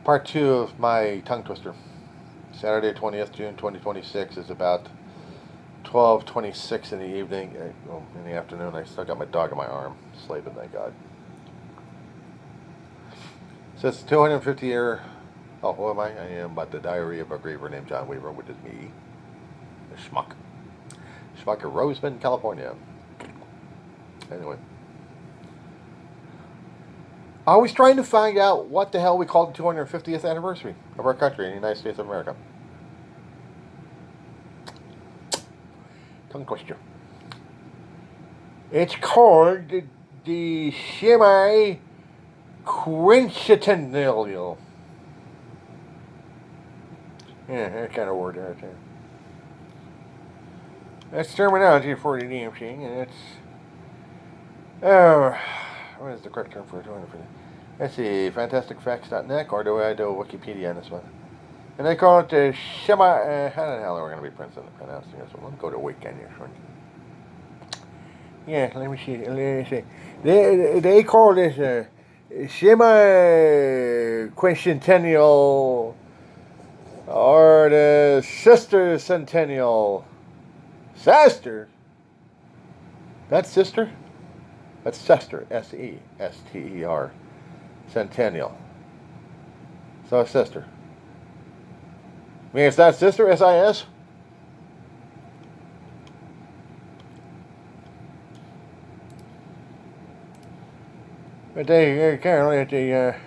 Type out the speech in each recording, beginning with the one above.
Part 2 of my tongue twister. Saturday, 20th June 2026 is about 12:26 in the evening. In the afternoon, I still got my dog in my arm, sleeping, thank God. So it's 250 year. Oh, who am I? I am about the diary of a griever named John Weaver, which is me, a schmuck. Schmuck of Roseman, California. Anyway. Always trying to find out what the hell we call the 250th anniversary of our country in the United States of America. Tongue twister. It's called the semi-quincentennial. Yeah, that kind of word right there. That's terminology for the damn thing, and it's... Oh, what is the correct term for 250? Let's see, fantasticfacts.net, or do I do Wikipedia on this one? And they call it the how the hell are we going to be pronouncing this one? Let's go to Wiki on this one. Yeah, let me see. They call this semi-quincentennial or the sister centennial. Sister? That's sister? That's Sester, S-E-S-T-E-R. Centennial. So sister. I mean, it's not sister, S-I-S? But they currently at the yeah,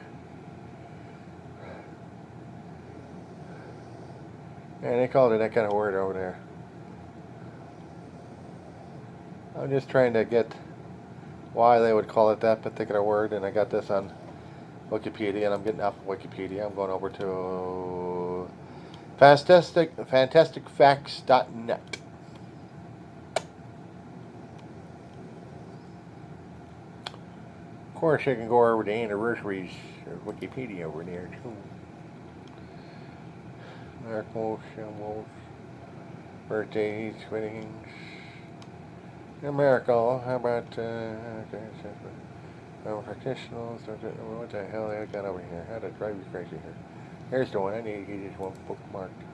they called it that kind of word over there. I'm just trying to get why they would call it that particular word, and I got this on Wikipedia, and I'm getting off of Wikipedia. I'm going over to fantasticfacts.net. Of course, you can go over the anniversaries of Wikipedia over there, too. Miracles, symbols, birthdays, weddings. Miracle, how about, practitioners, what the hell I got over here? How to drive you crazy here. Here's the one, I need to get this one bookmarked.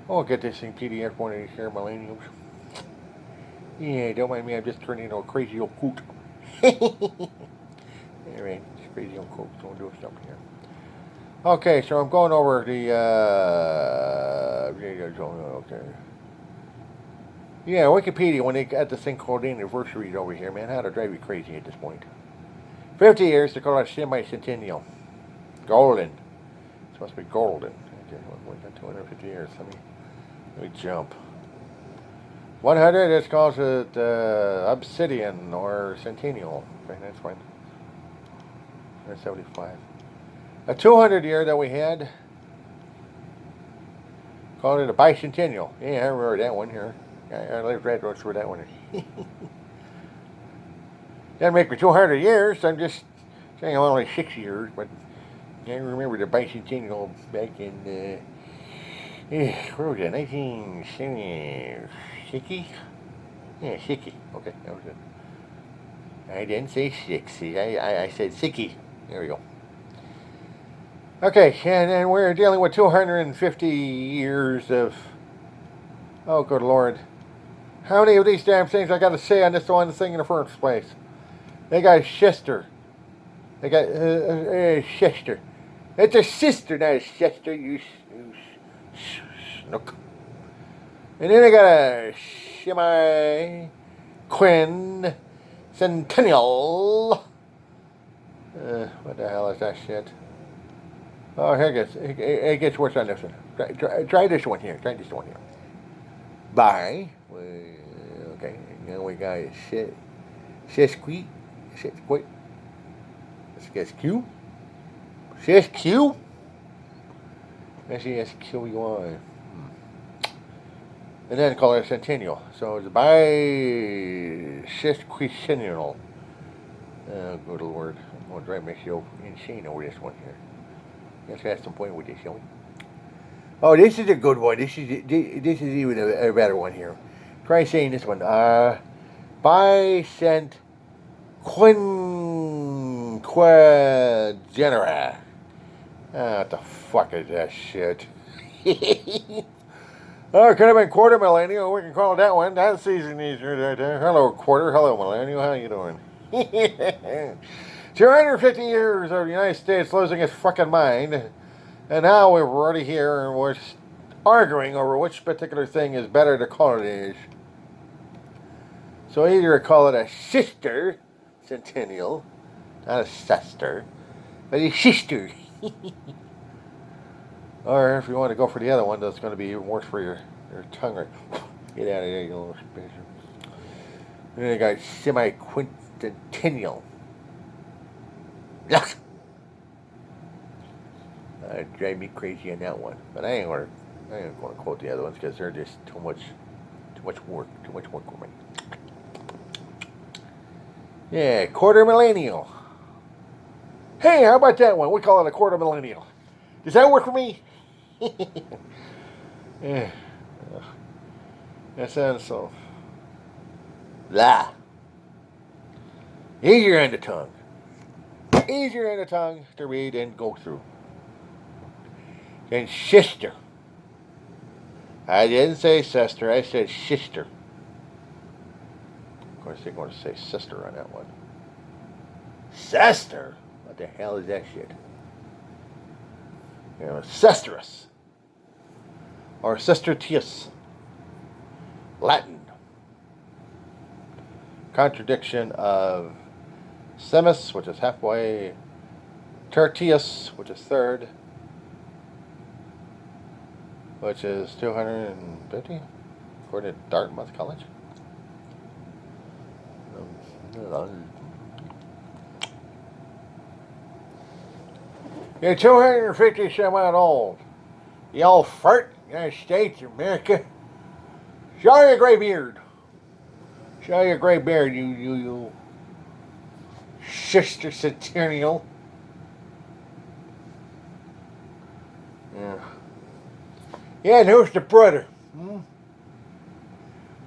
I'll get this in PDF one of these here millennials. Yeah, don't mind me, I'm just turning into a crazy old coot. Anyway, it's crazy old coot, so we'll do something here. Okay, so I'm going over the, okay. Yeah, Wikipedia, when they got this thing called anniversaries over here, man, how to drive you crazy at this point. 50 years, they call it semi-centennial. Golden. It's supposed to be golden. Okay, we got 250 years. Let me jump. 100, it's called it obsidian or centennial. Okay, that's fine. 75. A 200 year that we had, called it a bicentennial. Yeah, I remember that one here. I lived right through that one. That'd make me 200 years. I'm just saying I'm only 6 years, but I remember the bicentennial back in, where was it, 1960? Yeah, 60. Okay, that was it. I didn't say 60. I said 60. There we go. Okay, and then we're dealing with 250 years of, oh, good Lord. How many of these damn things I got to say on this one thing in the first place? They got a sister. They got a sister. It's a sister, not a sister, you snook. And then they got a semi-quincentennial. What the hell is that shit? Oh, here it gets worse on this one. Try this one here. Try this one here. Bye. Okay, now we got sesqui. Sesquiu. S-E-S-Q-U-I. And then call it a centennial. So it's sesquicentennial. Oh, good Lord. I'm going to drive myself insane over this one here. Let's have some point with this, shall we? Oh, this is a good one. This is even a better one here. Try saying this one. Bicentennial. Ah, what the fuck is that shit? Oh, it could have been quarter millennial. We can call it that one. That's season easier right there. Hello, quarter. Hello, millennial. How you doing? 250 years of the United States losing its fucking mind. And now we're already here and we're arguing over which particular thing is better to call it is. So either call it a sister centennial, not a sister, but a sister. Or if you want to go for the other one, that's going to be even worse for your tongue. Right? Get out of there, you little spacer. Then I got semi-quintennial. Yuck! Drive me crazy on that one. But I ain't going to quote the other ones because they're just too much work. Too much work for me. Yeah, quarter millennial. Hey, how about that one? We call it a quarter millennial. Does that work for me? Yeah. That sounds so. Blah. Easier on the tongue. Easier on the tongue to read and go through. Then sister. I didn't say sister, I said sister. Of course, they're going to say sister on that one. Sister? What the hell is that shit? You know, sesterus. Or sistertius. Latin. Contradiction of semis, which is halfway. Tertius, which is third. Which is 250, according to Dartmouth College. You're 250 some odd old. You old fart, United States, America. Show your gray beard. Show your gray beard, you sister centennial. Yeah. Yeah, and who's the brother? Hmm?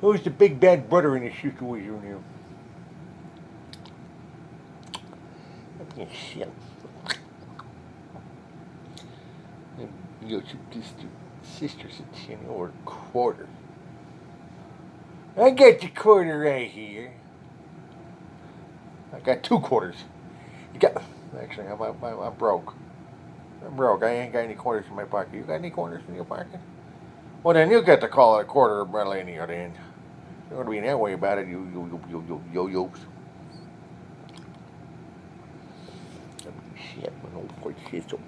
Who's the big bad brother in this situation here? Shit. You sister centennial or quarter. I got the quarter right here. I got 2 quarters. You got? Actually, I'm broke. I'm broke. I ain't got any quarters in my pocket. You got any quarters in your pocket? Well, then you got to call it a quarter of millennial then. You don't be that way about it, yo-yos. Shit, my old poor sister.